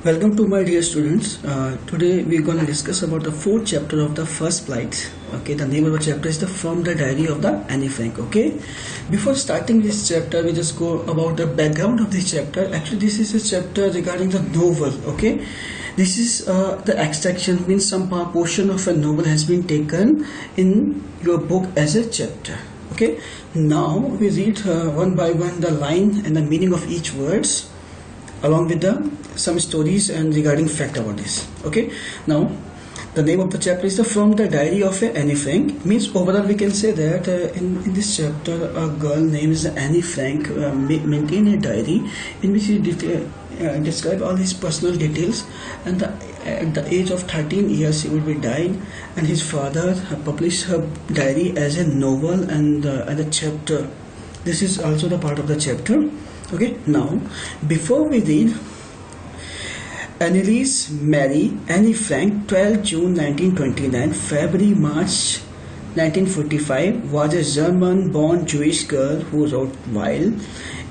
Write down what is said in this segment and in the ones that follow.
Welcome to my dear students. Today we're going to discuss about the fourth chapter of the first flight. Okay, the name of the chapter is From the Diary of the Annie Frank. Okay, before starting this chapter, we just go about the background of this chapter. Actually, this is a chapter regarding the novel. Okay, this is the extraction, means some portion of a novel has been taken in your book as a chapter. Okay, now we read one by one the line and the meaning of each words, along with some stories and regarding fact about this. Okay, now the name of the chapter is From the Diary of Annie Frank. Means overall we can say that in this chapter a girl named Annie Frank maintained a diary in which she described all his personal details, and at the age of 13 years he will be died, and his father published her diary as a novel and a chapter. This is also the part of the chapter. Okay, now before we read, Anneliese Marie Annie Frank, 12 June 1929, February March 1945, was a German-born Jewish girl who wrote while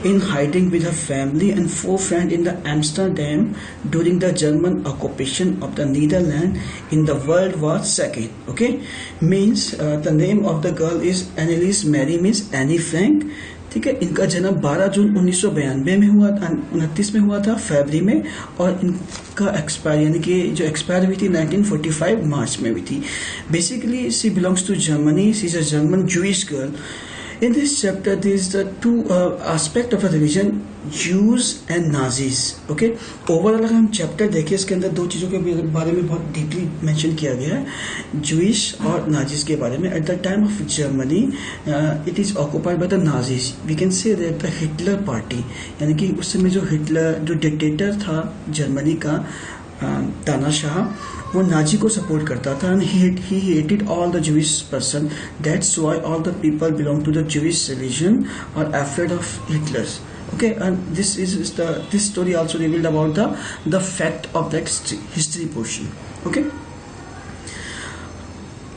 in hiding with her family and 4 friends in the Amsterdam during the German occupation of the Netherlands in the World War II. Okay, means the name of the girl is Anneliese Marie, means Annie Frank. ठीक है, इनका जन्म 12 जून 1992 में हुआ, 29 में हुआ था फरवरी में, और इनका एक्सपायर यानी कि जो एक्सपायर हुई थी 1945 मार्च में हुई थी. Basically she belongs to Germany. She is a German Jewish girl. In this chapter there is the two aspect of a religion, Jews and Nazis. Okay, overall अगर हम चैप्टर देखें इसके अंदर दो चीज़ों के बारे में बहुत डीपली मेंशन किया गया है, Jewish और Nazis के बारे में. At the time of Germany, it is occupied by the Nazis. We can say that the Hitler party, यानी कि उस समय जो हिटलर जो डिक्टेटर था जर्मनी का, तानाशाह, वो नाजी को सपोर्ट करता था, and he hated all the Jewish person. That's why all the people belong to the Jewish religion are afraid of Hitler. Okay, and this story also revealed about the fact of that history portion. Okay,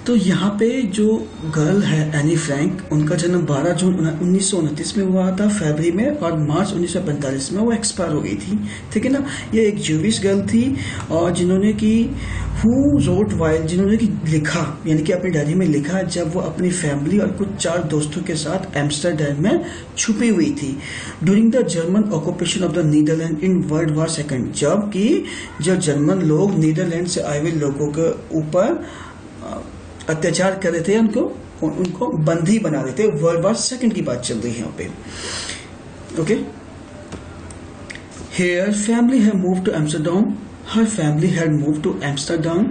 तो यहाँ पे जो girl है Anne Frank, उनका जन्म 12 जून 1929 में हुआ था फरवरी में, और मार्च 1945 में वो एक्सपायर हो गई थी. ठीक है ना. ये एक ज्यूविश गर्ल थी और जिन्होंने कि हु रोट वाइल, जिन्होंने कि लिखा यानी कि अपनी डायरी में लिखा जब वो अपनी फैमिली और कुछ 4 दोस्तों के साथ एम्स्टरडैम में छुपी हुई थी during the German occupation of the Netherland in world war second. जबकि जो जर्मन लोग नीदरलैंड से आए हुए लोगों के ऊपर अत्याचार कर रहे थे, उनको बंदी बना रहे थे. वर्ल्ड वॉर सेकेंड की बात चल रही है यहाँ पे. Okay, Her family had moved to Amsterdam. Her family had moved to Amsterdam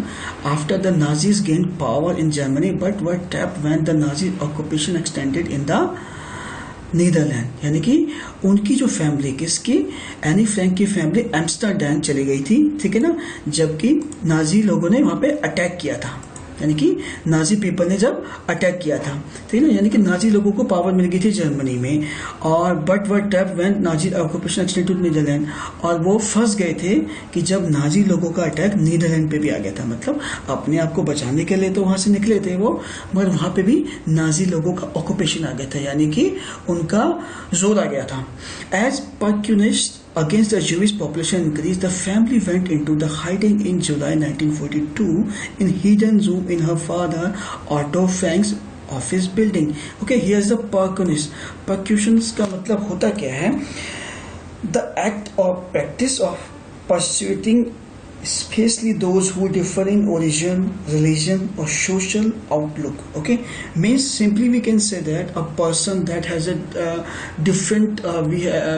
after the Nazis gained power in Germany, but were trapped when the Nazi occupation extended in the Netherland. यानी कि उनकी जो family, किसकी, Anne Frank की family Amsterdam चली गई थी. ठीक है ना, जबकि नाजी लोगों ने वहां पे अटैक किया था, यानी कि नाजी पीपल ने जब अटैक किया था. ठीक है ना, यानी कि नाजी लोगों को पावर मिल गई थी जर्मनी में, और but were trapped when Nazi occupation extended to Netherland, और वो फंस गए थे कि जब नाजी लोगों का अटैक नीदरलैंड पे भी आ गया था. मतलब अपने आप को बचाने के लिए तो वहां से निकले थे वो, मगर वहां पे भी नाजी लोगों का ऑक्यूपेशन आ गया था, यानी कि उनका जोर आ गया था. एज परक्यूनिस्ट against the Jewish population increase, the family went into the hiding in July 1942 in hidden room in her father Otto Frank's office building. Okay, here's the percussionist. Percussionist का मतलब होता क्या है? The act or practice of persuading especially those who differ in origin, religion or social outlook. Okay, means simply we can say that a person that has a different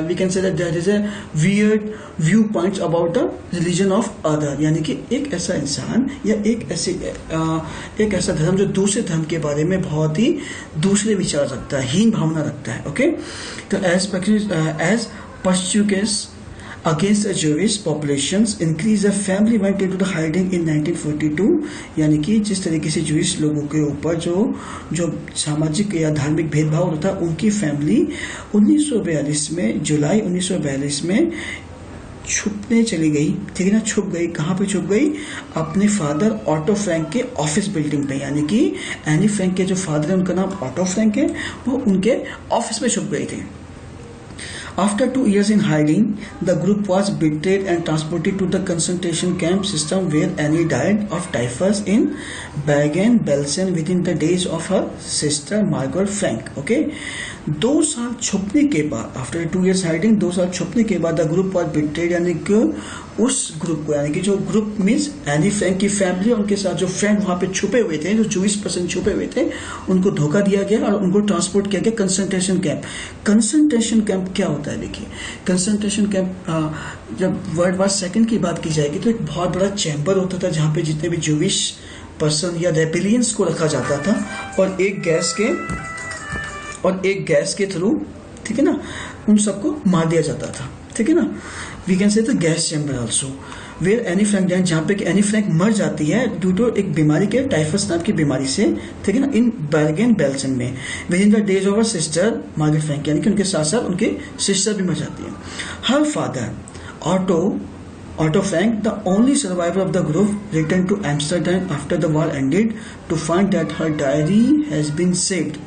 we can say that there is a weird viewpoints about the religion of other. यानी कि एक ऐसा इंसान या एक ऐसा धर्म जो दूसरे धर्म के बारे में बहुत ही दूसरे विचार रखता है, हीन भावना रखता है. ओके, तो as persecutions against the Jewish populations increase, the family went into the hiding in 1942. यानी कि जिस तरीके से Jewish लोगों के ऊपर जो सामाजिक या धार्मिक भेदभाव होता है, उनकी फैमिली 1942 में, जुलाई 1942 में छुपने चली गई. ठीक है ना, छुप गई. कहाँ पे छुप गई? अपने फादर ऑटो फ्रैंक के ऑफिस बिल्डिंग पे. यानी कि एनी फ्रैंक के जो फादर है उनका नाम ऑटो फ्रैंक है, वो उनके ऑफिस में छुप गए थे. After 2 years in hiding, the group was betrayed and transported to the concentration camp system where Annie died of typhus in Bergen-Belsen within the days of her sister Margot Frank. Okay, 2 साल छुपने के बाद, after 2 years hiding, 2 साल छुपने के बाद the group was betrayed, यानी कि उस ग्रुप को, यानी कि जो ग्रुप मीन्स एनी फ्रैंक की फैमिली और उनके साथ जो फ्रेंड वहां पे छुपे हुए थे, जो 24% छुपे हुए थे, उनको धोखा दिया गया और उनको ट्रांसपोर्ट किया गया कंसंट्रेशन कैंप। कंसंट्रेशन कैंप क्या होता है? देखिए, कंसंट्रेशन कैंप जब वर्ल्ड वॉर सेकेंड की बात की जाएगी तो एक बहुत बड़ा चैम्बर होता था जहां पे जितने भी जूविश पर्सन या रेबिलियंस को रखा जाता था और एक गैस के थ्रू, ठीक है ना, उन सबको मार दिया जाता था, ठीक है ना। We can say the gas chamber also where Anne Frank died, जहां पे एनी फ्रैंक मर जाती है ड्यू टू एक बीमारी के, टाइफस नाम की बीमारी से, ठीक है ना, इन बेर्गेन-बेल्सन में with in the days of sister Margaret Frank, यानी कि उनके साथ साथ उनके सिस्टर भी मर जाती है। Her father Otto Frank, the only survivor of the group, returned to Amsterdam after the war ended to find that her diary has been saved.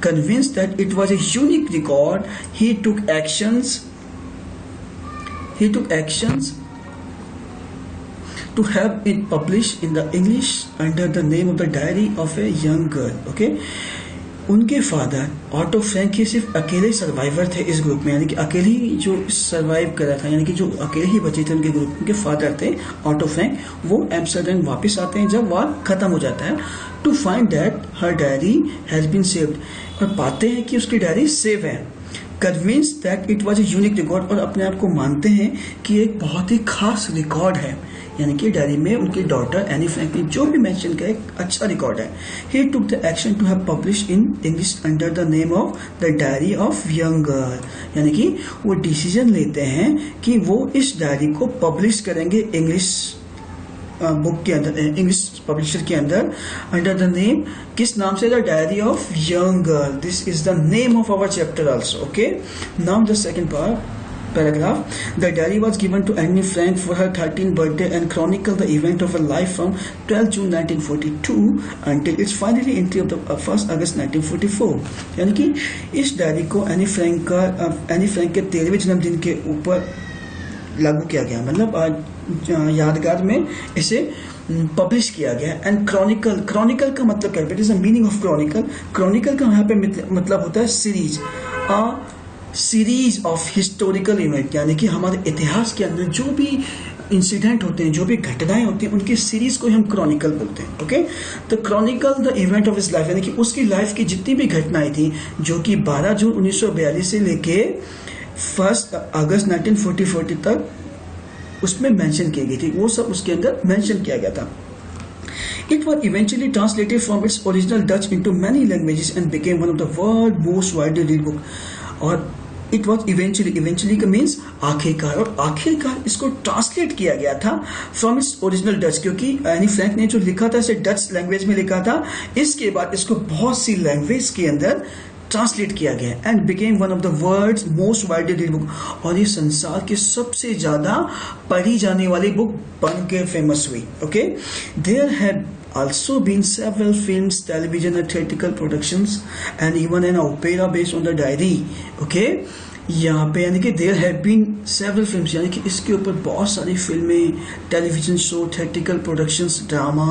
Convinced that it was a unique record, he took actions to have it published in the English under the name of the diary of a young girl. Okay, उनके father auto Frank ही सिर्फ अकेले survivor थे इस group में, यानी कि अकेले ही जो सर्वाइव कर रहा था, यानी कि जो अकेले ही बचे थे उनके ग्रुप, उनके फादर थे ऑटो फ्रैंक। वो एम्स्टर्डम वापस आते हैं जब वॉर खत्म हो जाता है, to find that her diary has been saved, और पाते हैं कि उसकी डायरी सेव है। Convince that it was a unique record, और अपने आप को मानते हैं कि एक बहुत ही खास रिकॉर्ड है, यानी कि डायरी में उनकी डॉटर एनी फ्रैंक ने जो भी मेंशन किया एक अच्छा रिकॉर्ड है। He took the action to have publish in English under the name of the diary of young girl, यानी कि वो डिसीजन लेते हैं कि वो इस डायरी को पब्लिश करेंगे इंग्लिश बुक के अंदर, इंग्लिश पब्लिशर के अंदर, अंडर द नेम, किस नाम से? The diary of young girl. This is the name of our chapter also. Okay, now the second paragraph. The diary was given to Annie Frank for her 13th birthday and chronicled the event of her life from 12 June 1942 until its final entry of the 1st August 1944. यानी कि इस diary को Anne Frank के 13वें जन्मदिन के ऊपर लागू किया गया, मतलब यादगार में इसे पब्लिश किया गया। एंड क्रॉनिकल का मतलब क्या है? मीनिंग ऑफ क्रॉनिकल का यहाँ पे मतलब होता है series, series of historical event, यानी कि हमारे इतिहास के अंदर जो भी इंसिडेंट होते हैं, जो भी घटनाएं होती हैं, उनकी सीरीज को हम क्रॉनिकल बोलते हैं। ओके, तो Chronicle the event of his life, यानी कि उसकी लाइफ की जितनी भी घटनाएं थी जो कि 12 जून 1942 से लेके 1 अगस्त 1940 तक उसमें मेंशन की गई थी, वो सब उसके अंदर मेंशन किया गया था। It was eventually translated from its original Dutch into many languages and became one of the world's most widely read book. और इट वॉज इवेंचुअली का मीन्स आखिरकार, और आखिरकार इसको ट्रांसलेट किया गया था फ्रॉम इट्स ओरिजिनल डच, क्योंकि एनी फ्रैंक ने जो लिखा था इसे डच लैंग्वेज में लिखा था, इसके बाद इसको बहुत सी लैंग्वेज के अंदर ट्रांसलेट किया गया and became one of the world's most widely read book, और ये संसार की सबसे ज्यादा पढ़ी जाने वाली बुक बन के फेमस हुई। Okay, there had also been several films, television and theatrical productions and even an opera based on the diary. Okay, यहाँ पे यानी कि there have been several films, यानी कि इसके ऊपर बहुत सारी फिल्में, television show, theatrical productions, drama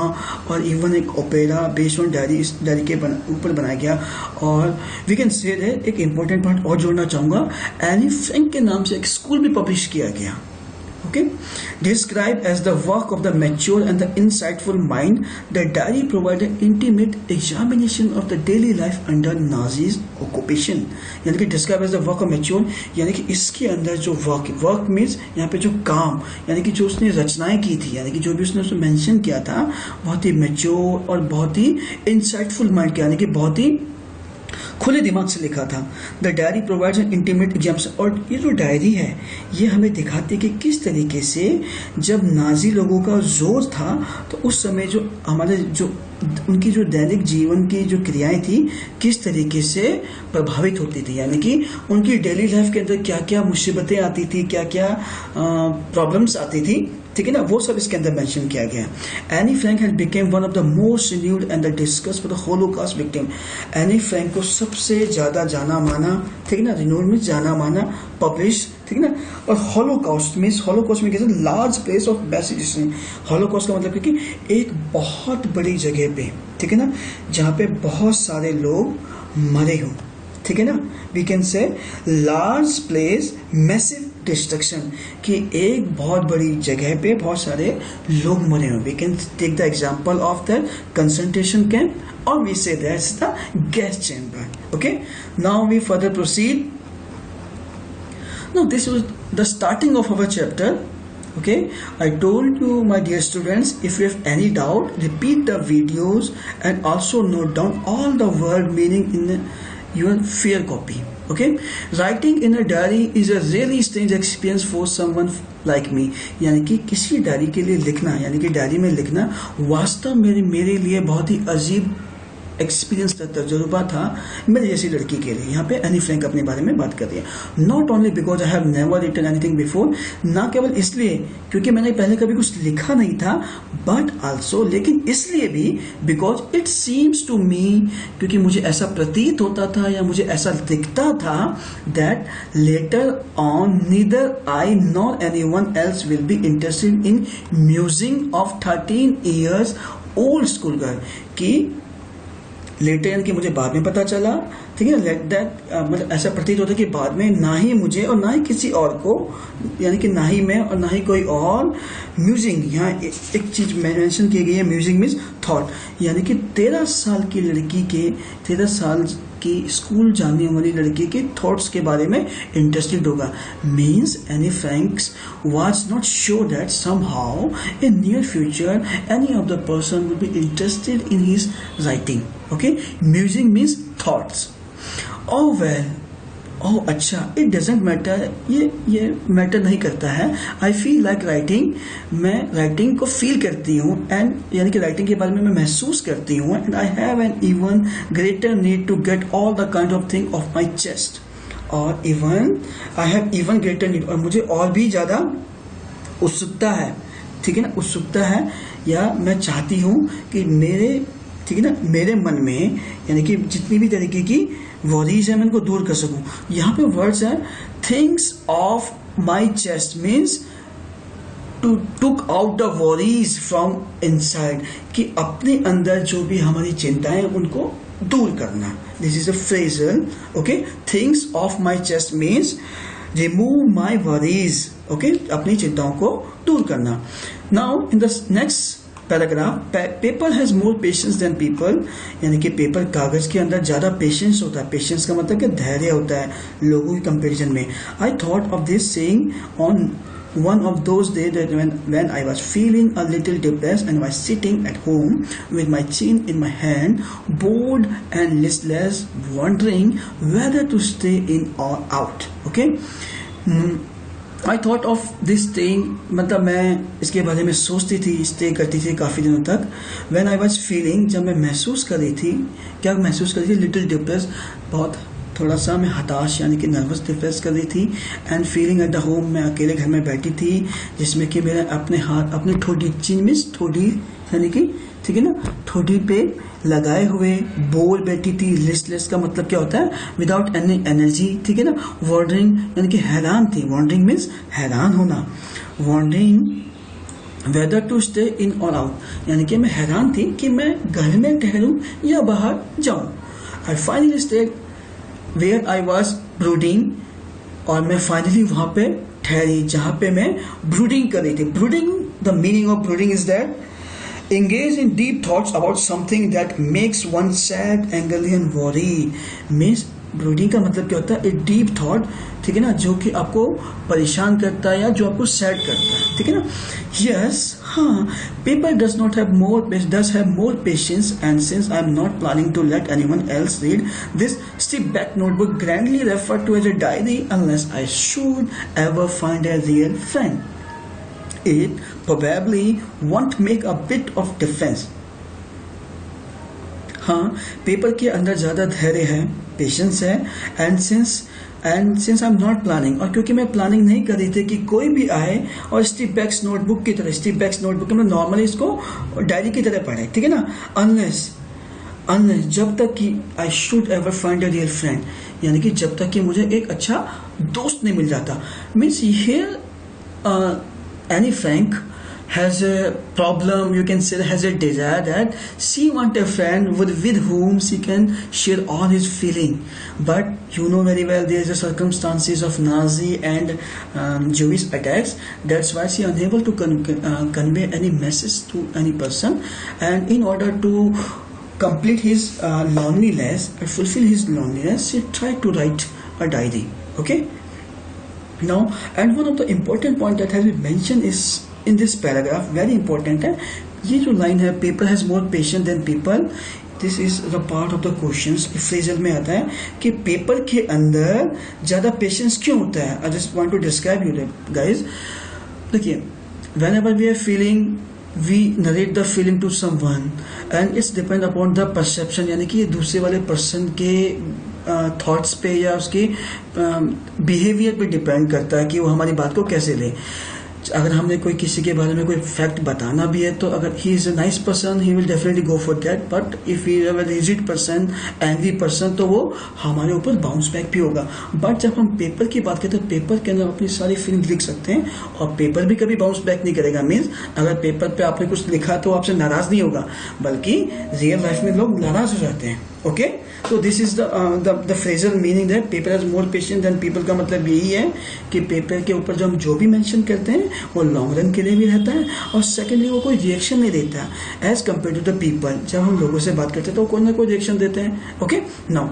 और इवन एक ओपेरा बेस्ड ऑन डायरी, इस डायरी के ऊपर बनाया गया। और वी कैन से दैट एक इम्पोर्टेंट पार्ट और जोड़ना चाहूंगा, एनी फ्रैंक के नाम से एक स्कूल भी पब्लिश किया गया। Okay, described as the work of the mature and the insightful mind, the diary provided intimate examination of the daily life under Nazis occupation. यानी कि described as the work of mature, यानी कि इसके अंदर जो work means यहाँ पे जो काम, यानी कि जो उसने रचनाएं की थी, यानी कि जो भी उसने मेंशन किया था, बहुत ही mature और बहुत ही insightful mind, यानी कि बहुत ही खुले दिमाग से लिखा था। The diary provides N intimate example, और ये जो डायरी है ये हमें दिखाती है कि किस तरीके से जब नाजी लोगों का जोर था तो उस समय जो हमारे जो उनकी जो दैनिक जीवन की जो क्रियाएं थी किस तरीके से प्रभावित होती थी, यानी कि उनकी डेली लाइफ के अंदर क्या क्या मुसीबतें आती थी, क्या क्या प्रॉब्लम्स आती थी, ठीक है ना, वो सब इसके अंदर मेंशन किया गया है। Anne Frank had became one of the most renewed and the discuss for the Holocaust victim. Anne Frank को सबसे ज्यादा जाना माना, ठीक है ना, रिन्यूड में जाना माना, पब्लिश, ठीक है ना, और होलोकॉस्ट में कैसे लार्ज प्लेस ऑफ मैसेजेशन। होलोकॉस्ट का मतलब कि एक बहुत बड़ी जगह पे, ठीक है ना, जहाँ पे बहुत सारे लोग मरे हों, ठीक है ना, we can say large place massive destruction, कि एक बहुत बड़ी जगह पे बहुत सारे लोग मरे हुए। We can take the example of the concentration camp और we say that's the gas chamber. Okay, now we further proceed. Now this was the starting of our chapter. Okay, I told you, my dear students, if you have any doubt, repeat the videos and also note down all the word meaning in your fair copy. Okay, writing in a diary is a really strange experience for someone like me. यानी कि किसी diary के लिए लिखना, यानी कि diary में लिखना वास्तव में मेरे लिए बहुत ही अजीब एक्सपीरियंस था, तजुर्बा था मेरी जैसी लड़की के लिए। यहाँ पे एनी फ्रैंक अपने बारे में बात कर रही है। Not only because I have never written anything before, ना केवल इसलिए क्योंकि मैंने पहले कभी कुछ लिखा नहीं था, बट आल्सो, लेकिन इसलिए भी because it seems to me, क्योंकि मुझे ऐसा प्रतीत होता था या मुझे ऐसा दिखता था that later on neither I nor anyone else will be interested in music of 13 years old school girl, कि लेटर यानी कि मुझे बाद में पता चला, ठीक है ना, लेट दैट मतलब ऐसा प्रतीत होता है कि बाद में ना ही मुझे और ना ही किसी और को, यानी कि ना ही मैं और ना ही कोई और म्यूजिक, यहाँ एक चीज मेंशन की गई है, म्यूजिक मीन्स थॉट, यानी कि 13 साल की लड़की के, 13 साल की स्कूल जाने वाली लड़की के थॉट्स के बारे में इंटरेस्टेड होगा। Means Anne Frank's was not sure that somehow in near future any of the person will be interested in his writing. Okay, music means thoughts. Oh well, oh अच्छा, it doesn't matter, ये matter नहीं करता है। I feel like writing, मैं writing को feel करती हूँ, and यानी कि राइटिंग के बारे में मैं महसूस करती हूँ, and I have an even greater need to get all the kind of thing of my chest, और even I have even greater need, और मुझे और भी ज्यादा उत्सुकता है, ठीक है ना, उत्सुकता है, या मैं चाहती हूँ कि मेरे, ठीक है ना, मेरे मन में, यानी कि जितनी भी तरीके की वरीज है मैं इनको दूर कर सकूं। यहाँ पे वर्ड्स है things of my chest, means to took out the worries from inside, कि अपने अंदर जो भी हमारी चिंताएं उनको दूर करना। This is a phrasal. Okay, things of my chest means remove my worries. Okay, अपनी चिंताओं को दूर करना। Now in the next paragraph, paper has more patience than people, यानी कि पेपर, कागज के अंदर ज्यादा पेशेंस होता है। पेशेंस का मतलब कि धैर्य होता है लोगों की कंपैरिजन में। I thought of this saying on one of those days that when I was feeling a little depressed and was sitting at home with my chin in my hand, bored and listless, wondering whether to stay in or out. Okay. I thought of this thing, मतलब मैं इसके बारे में सोचती थी, stay करती थी काफ़ी दिनों तक। व्हेन आई वाज फीलिंग, जब मैं महसूस कर रही थी, क्या महसूस कर रही थी, लिटिल डिप्रेस, बहुत थोड़ा सा मैं हताश यानी कि नर्वस डिप्रेस कर रही थी। And feeling at the home, मैं अकेले घर में बैठी थी, जिसमें कि मेरे अपने हाथ अपनी ठोडी, चिन मीन्स ठोडी यानी कि, ठीक है ना, ठोडी पे लगाए हुए, बोर बैठी थी। लिस्टलेस का मतलब क्या होता है, विदाउट एनी एनर्जी, ठीक है ना। वॉन्डरिंग यानी कि हैरान थी, वॉन्डरिंग मीन्स हैरान होना। Wondering whether to stay in और आउट, यानी कि मैं हैरान थी कि मैं घर में ठहरूं या बाहर जाऊं। I finally stayed where I was brooding, और मैं फाइनली वहां पे ठहरी जहां पे मैं ब्रूडिंग कर रही थी। Brooding, the meaning of brooding is that engage in deep thoughts about something that makes one sad, angry and worried. means brooding का मतलब क्या होता है, एक डीप थॉट, ठीक है ना, जो कि आपको परेशान करता है या जो आपको सैड करता है, ठीक है ना। यस, हाँ, paper does not have more, does have more patience, and since I am not planning to let anyone else read this stiff back notebook, grandly refer to as a diary, unless I should ever find a real friend, it probably won't make a bit of difference. हाँ, paper के अंदर ज़्यादा धैर्य है, patience है, and since I am not planning, और क्योंकि मैं प्लानिंग नहीं कर रही थी कि कोई भी आए और स्टीव बैक्स नोटबुक की तरह, स्टीव बैक्स नोटबुक में नॉर्मली इसको डायरी की तरह पढ़े, ठीक है ना, अनलेस जब तक कि आई should ever find a real friend, यानी कि जब तक कि मुझे एक अच्छा दोस्त नहीं मिल जाता। Means here Anne Frank has a problem, you can say has a desire that she want a friend with whom she can share all his feeling, but you know very well there is a circumstances of Nazi and Jewish attacks, that's why she unable to convey any message to any person, and in order to complete his loneliness or fulfill his loneliness, she tried to write a diary. Okay, now, and one of the important point that has been mentioned is in this paragraph, very important है, ये जो line है, paper has more patience than people, this is the part of the questions. Phrasal में आता है कि paper के अंदर ज्यादा पेशेंस क्यों होता है। I just want to describe you guys. देखिए, whenever we are feeling, we narrate the feeling to someone and it's depend upon the perception, यानी कि ये दूसरे वाले पर्सन के थॉट्स पे या उसके बिहेवियर पे डिपेंड करता है कि वो हमारी बात को कैसे ले। अगर हमने कोई किसी के बारे में कोई फैक्ट बताना भी है, तो अगर he is a nice person he will definitely go for that, but if he is a rigid person, angry person, तो वो हमारे ऊपर बाउंस बैक भी होगा। बट जब हम पेपर की बात करते हैं, पेपर के अंदर अपनी सारी फीलिंग लिख सकते हैं और पेपर भी कभी बाउंस बैक नहीं करेगा। मीन्स अगर पेपर पे आपने कुछ लिखा तो आपसे नाराज नहीं होगा, बल्कि रियल लाइफ में लोग नाराज हो जाते हैं। ओके, तो this is the phrasal meaning that paper has more patience than people का मतलब यही है कि पेपर के ऊपर जो हम जो भी मेंशन करते हैं वो लॉन्ग रन के लिए भी रहता है, और सेकेंडली वो कोई रिएक्शन नहीं देता as compared to the people. जब हम लोगों से बात करते हैं तो कोई ना कोई रिएक्शन देते हैं। ओके, नाउ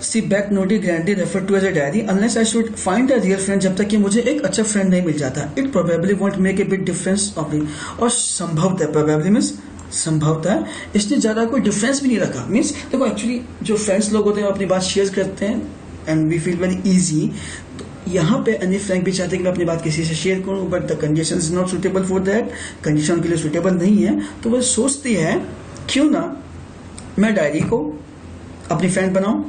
सी बैक नोटी grandly refer to as a diary unless I should find a real friend, जब तक कि मुझे एक अच्छा फ्रेंड नहीं मिल जाता। It probably won't make a big difference of it, और संभवतः, प्रोबेबली मीन्स संभवतः, इसने ज्यादा कोई डिफरेंस भी नहीं रखा। मीन्स देखो, एक्चुअली जो फ्रेंड्स लोग होते हैं अपनी बात शेयर करते हैं and we feel very easy. तो यहाँ पे एनी फ्रैंक भी चाहते हैं कि मैं अपनी बात किसी से शेयर करूं, but the condition is not suitable for that, condition के लिए सुटेबल नहीं है। तो वो सोचती है क्यों ना मैं डायरी को अपनी फ्रेंड बनाऊं,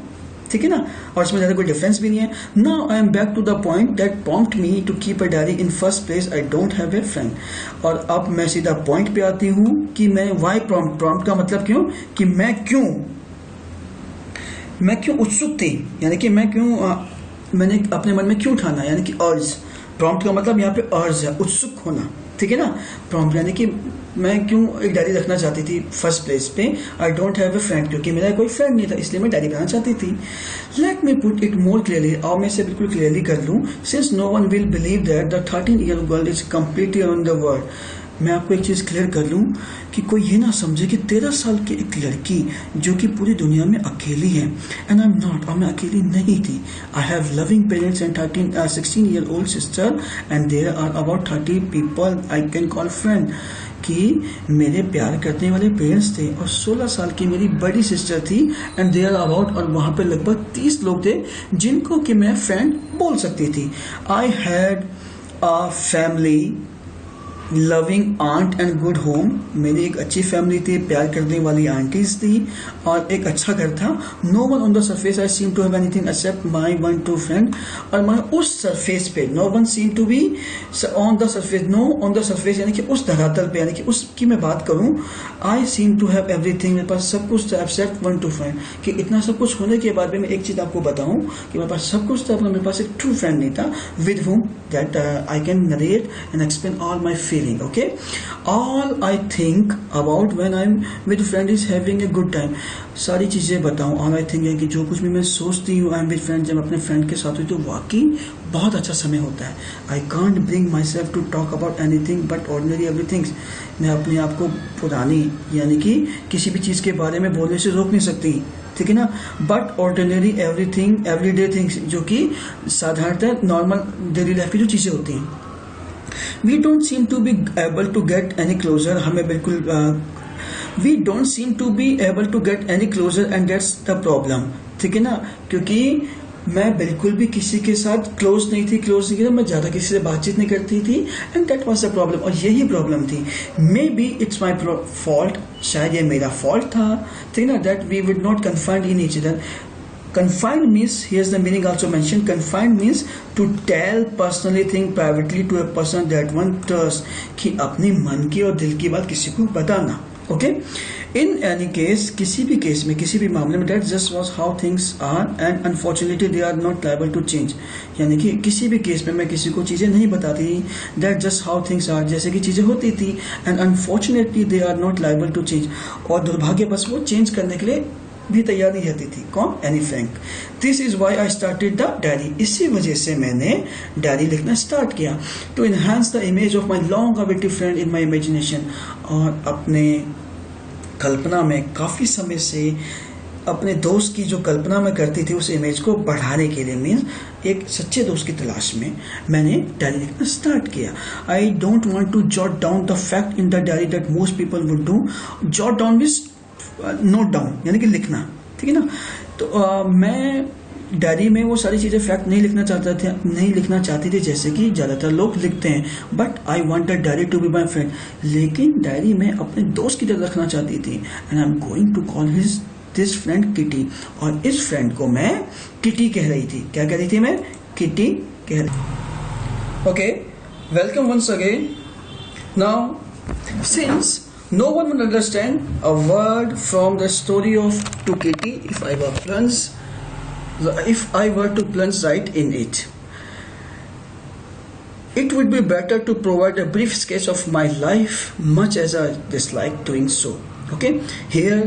ठीक है ना, और इसमें ज्यादा कोई डिफरेंस भी नहीं है। Now I am back to the point that prompt me to keep a diary in first place, I don't have a friend. और अब मैं सीधा पॉइंट पे आती हूं कि मैं वाई प्रॉम्प्ट, प्रॉम्प्ट का मतलब क्यों, कि मैं क्यों उत्सुक थी, यानी कि मैं क्यों मैंने अपने मन में क्यों ठाना, यानी कि अर्ज। प्रॉम्प्ट का मतलब यहाँ पे अर्ज है, उत्सुक होना, ठीक है ना। प्रॉम्प्ट यानी कि मैं क्यों एक डायरी रखना चाहती थी फर्स्ट प्लेस पे। आई डोंट हैव ए फ्रेंड, क्योंकि मेरा कोई फ्रेंड नहीं था, इसलिए मैं डायरी बनाना चाहती थी। Let me put it more clearly, और मैं इसे बिल्कुल क्लियरली कर लूं। Since no one will believe that the 13-year-old girl is completely around the world, मैं आपको एक चीज क्लियर कर लूं कि कोई ये ना समझे कि 13 साल की एक लड़की जो कि पूरी दुनिया में अकेली है, एंड आई एम नॉट, और मैं अकेली नहीं थी। I have loving parents and 16-year-old sister and there are about 30 people I can call friend, कि मेरे प्यार करने वाले पेरेंट्स थे और 16 साल की मेरी बड़ी सिस्टर थी, एंड देयर अबाउट, और वहां पे लगभग 30 लोग थे जिनको कि मैं फ्रेंड बोल सकती थी। I had a family, loving aunt and good home, मेरी एक अच्छी फैमिली थी, प्यार करने वाली आंटीज थी, और एक अच्छा घर था। No one on the surface I seem to have anything except my 1-2 friend, और मैं उस सरफेस पे, no one seem to be on the surface, no on the surface यानी कि उस धरातल पे, यानी कि उसकी मैं बात करूं, आई सीम टू हैव एवरीथिंग, मेरे पास सब कुछ था एक्सेप्ट 1-2 फ्रेंड, कि इतना सब कुछ होने के बाद भी मैं एक चीज आपको बताऊं कि मेरे पास सब कुछ था, मेरे पास एक ट्रू फ्रेंड नहीं था with whom that I can narrate and explain all my feeling. Okay, all I think about when I'm with friend is having a good time. सारी चीजें बताऊं, all I think है कि जो कुछ भी मैं सोचती हूँ I'm with friend, जब अपने फ्रेंड के साथ हुई तो वाकई बहुत अच्छा समय होता है। I can't bring myself to talk about anything but ordinary everything. मैं अपने आप को पुरानी, यानी कि किसी भी चीज के बारे में बोलने से रोक नहीं सकती, ठीक है ना। But ordinary everything, everyday things, जो कि साधारणतः नॉर्मल डेली लाइफ की जो चीजें होती हैं। We don't seem to be able to get any closer, हमें बिल्कुल we don't seem to be able to get any closer and that's the problem, ठीक है ना। क्योंकि मैं बिल्कुल भी किसी के साथ क्लोज नहीं थी, मैं ज़्यादा किसी से बातचीत नहीं करती थी, and that was the problem, और यही प्रॉब्लम थी। Maybe it's my fault, शायद ये मेरा फॉल्ट था, ठीक ना, that we would not confined in each other. Confined means, here's the meaning also mentioned, confined means to tell personally thing privately to a person that one trusts, कि अपने मन की और दिल की बात किसी को बताना। ओके, इन एनी केस, किसी भी केस में, किसी भी मामले में, that just was how things are and unfortunately they are not liable to change. यानी कि किसी भी केस में मैं किसी को चीजें नहीं बताती थी, that just how things are, जैसे कि चीजें होती थी, and unfortunately they are not liable to change, और दुर्भाग्यवश वो चेंज करने के लिए भी तैयार नहीं रहती थी। कौन? Anne Frank. This is why I started the diary, इसी वजह से मैंने डायरी लिखना स्टार्ट किया, to enhance the image of my long awaited friend in my imagination, और अपने कल्पना में काफी समय से अपने दोस्त की जो कल्पना में करती थी उस इमेज को बढ़ाने के लिए, मीन्स एक सच्चे दोस्त की तलाश में मैंने डायरी लिखना स्टार्ट किया। I don't want to jot down the fact in the diary that most people would do. Jot down means note down, यानी कि लिखना, ठीक है ना। तो मैं डायरी में वो सारी चीजें फैक्ट नहीं लिखना चाहती थी जैसे कि ज्यादातर लोग लिखते हैं, but I wanted diary to be my friend, लेकिन डायरी में अपने दोस्त की तरह रखना चाहती थी, and I am going to call this friend Kitty, और इस फ्रेंड को मैं किटी कह रही थी। क्या कह रही थी मैं? किटी कह रही। Okay, welcome once again. Now since no one would understand a word from the story of to Kitty if I were to plunge right in it. It would be better to provide a brief sketch of my life, much as I dislike doing so. Okay, here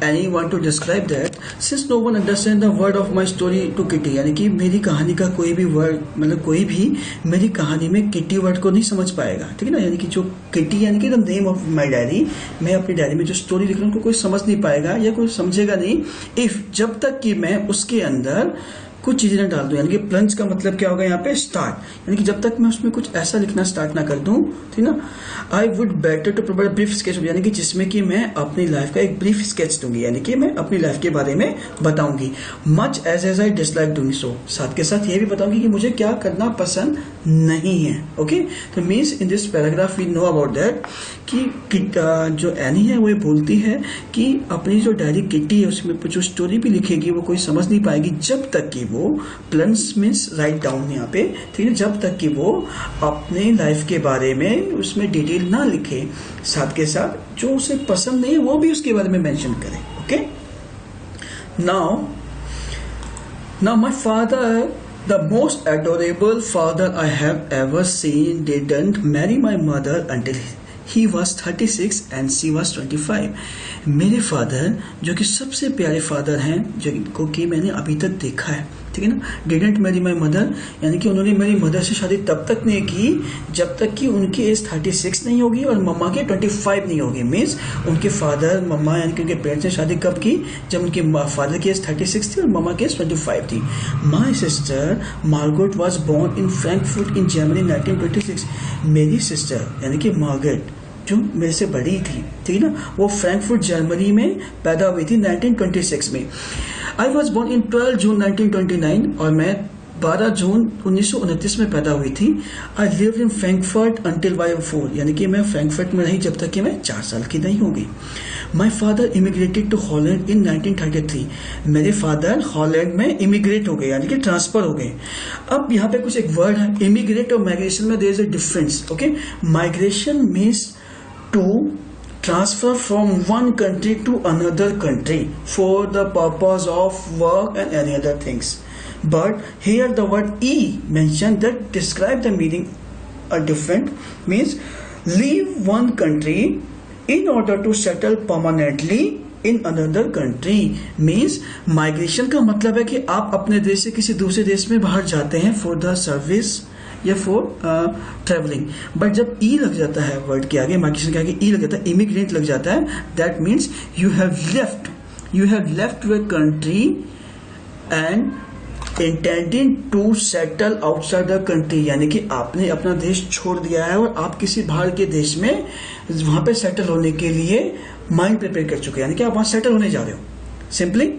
Annie want to describe that since no one understand the word of my story to Kitty, यानी कि मेरी कहानी का कोई भी word, मतलब कोई भी मेरी कहानी में किटी वर्ड को नहीं समझ पाएगा, ठीक है ना। यानी कि जो किटी यानी कि the name of my diary, मैं अपनी डायरी में जो स्टोरी लिख रहा हूँ कोई समझ नहीं पाएगा या कोई समझेगा नहीं, इफ जब तक कि मैं उसके अंदर कुछ चीजें डाल दूं। यानी कि प्लंज का मतलब क्या होगा यहाँ पे? स्टार्ट, यानी कि जब तक मैं उसमें कुछ ऐसा लिखना स्टार्ट ना कर दूं, ठीक ना। I would better to provide brief sketch, यानी कि जिसमें कि मैं अपनी लाइफ का एक ब्रीफ स्केच दूंगी, यानी कि मैं अपनी लाइफ के बारे में बताऊंगी। Much as I dislike doing so, साथ के साथ ये भी बताऊंगी कि मुझे क्या करना पसंद नहीं है। ओके, तो means in this paragraph we know about that कि जो एनी है वो बोलती है कि अपनी जो डायरी किटी है उसमें जो स्टोरी भी लिखेगी वो कोई समझ नहीं पाएगी जब तक कि वो प्लंस मीन्स राइट डाउन यहाँ पे, ठीक है, जब तक कि वो अपने लाइफ के बारे में उसमें डिटेल ना लिखे, साथ के साथ जो उसे पसंद नहीं है वो भी उसके बारे में मेंशन करे। Okay, now my father, the most adorable father I have ever seen, didn't marry my mother until he was 36 and she was 25. मेरे फादर जो कि सबसे प्यारे फादर हैं, जिनको कि मैंने अभी तक देखा है, ठीक है ना। डिडेंट मैरी माई मदर, यानी कि उन्होंने मेरी मदर से शादी तब तक नहीं की जब तक कि उनकी एज 36 नहीं होगी और मम्मा के 25 नहीं होगी। मीन्स उनके फादर मम्मा यानी कि उनके पेरेंट्स ने शादी कब की? जब उनके फादर की एज 36 थी और मम्मा की एज 25 थी। My sister Margaret was born in Frankfurt in Germany 1926। मेरी सिस्टर यानी कि मार्गरेट जो मेरे से बड़ी थी, ठीक है ना, वो फ्रैंकफर्ट जर्मनी में पैदा हुई थी 1926 में। आई वॉज बोर्न इन 12 जून 1929 और मैं 12 जून 1929 में पैदा हुई थी। I lived in Frankfurt until I was 4, यानी कि मैं फ्रैंकफर्ट में रही जब तक कि मैं 4 साल की नहीं होगी। My father immigrated to Holland in 1933। मेरे फादर हॉलैंड में इमिग्रेट हो गए, यानी कि ट्रांसफर हो गए। अब यहाँ पे कुछ एक वर्ड है, इमिग्रेट और माइग्रेशन में there is a difference. Okay, migration means to transfer from one country to another country for the purpose of work and any other things. But here the word e mentioned that describe the meaning a different, means leave one country in order to settle permanently in another country. means migration का मतलब है कि आप अपने देश से किसी दूसरे देश में बाहर जाते हैं for the service या फॉर ट्रेवलिंग। बट जब ई लग जाता है वर्ड के आगे, माइग्रेशन के आगे ई लग जाता है, इमिग्रेंट लग जाता है, that means you have left your country and intending to settle outside the country, यानी कि आपने अपना देश छोड़ दिया है और आप किसी बाहर के देश में वहां पे सेटल होने के लिए माइंड प्रिपेयर कर चुके हैं, यानी कि आप वहां सेटल होने जा रहे हो। सिंपली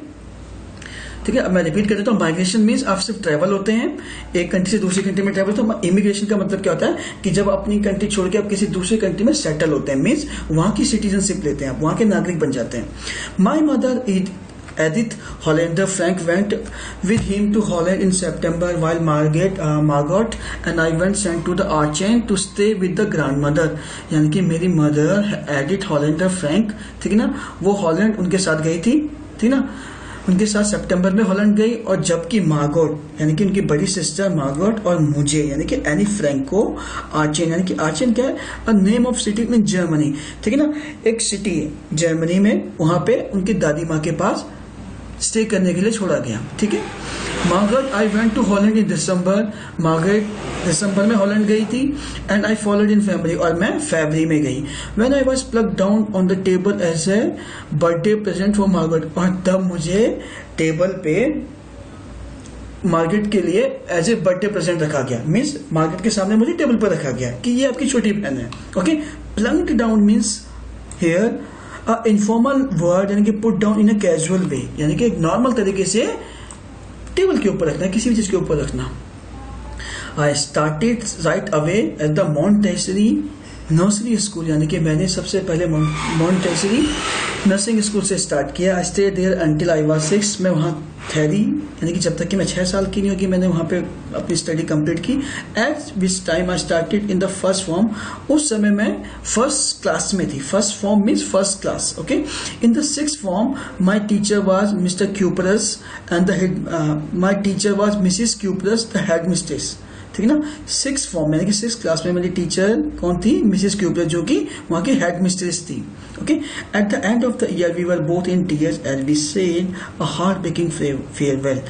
ठीक है, अब मैं रिपीट कर देता हूँ। माइग्रेशन मीन्स आप सिर्फ ट्रैवल होते हैं एक कंट्री से दूसरी कंट्री में ट्रैवल। तो इमिग्रेशन का मतलब क्या होता है कि जब अपनी कंट्री छोड़ के आप किसी दूसरी कंट्री में सेटल होते हैं, मीन्स वहां की सिटीजनशिप लेते हैं, आप वहां के नागरिक बन जाते हैं। My mother Edith Hollander Frank went with him to Holland in September while Margot and I went sent to the Archen to stay with the grandmother। यानी कि मेरी मदर एडिथ हॉलैंडर फ्रैंक, ठीक है ना, वो हॉलैंड उनके साथ गई थी, ठीक ना, उनके साथ सितंबर में हॉलैंड गई। और जबकि मार्गोट यानी कि उनकी बड़ी सिस्टर मार्गोट और मुझे यानी कि एनी फ्रैंक को आर्चेन, यानी कि आर्चेन क्या है, a name of city in Germany, ठीक है ना, एक सिटी है जर्मनी में, वहां पे उनकी दादी माँ के पास स्टे करने के लिए छोड़ा गया, ठीक है। Margaret I went to Holland in December, Margaret दिसंबर में हॉलैंड गई थी। And I followed in family, और मैं फैमिली में गई। When I was plug down on the table as a birthday present for Margaret, और तब मुझे टेबल पे मार्गरेट के लिए एज ए बर्थडे प्रेजेंट रखा गया, मीन्स मार्गरेट के सामने मुझे टेबल पर रखा गया कि ये आपकी छोटी बहन है। Okay, plunked down means here informal word, यानी कि put down in a casual way, यानी कि एक नॉर्मल तरीके से टेबल के ऊपर रखना, किसी भी चीज के ऊपर रखना। I started right away at the Montessori nursery school, यानी कि मैंने सबसे पहले मॉन्टेसरी नर्सिंग स्कूल से स्टार्ट किया। I stay there until I was 6, मैं वहाँ ठहरी, यानी कि जब तक कि मैं 6 साल की नहीं होगी मैंने वहाँ पे अपनी स्टडी कंप्लीट की। Eight which time I started in the first form, उस समय मैं फर्स्ट क्लास में थी। First form means first class, okay. In the 6th form my teacher was mister cuprous and the head, my teacher was Mrs cuprous the head mistress, ठीक है ना। 6th form यानी कि 6th क्लास में मेरी teacher कौन थी, Mrs cuprous, जो कि वहां की हेड मिस्ट्रेस थी। Okay, at the end of the year we were both in tears as we said a heartbreaking farewell,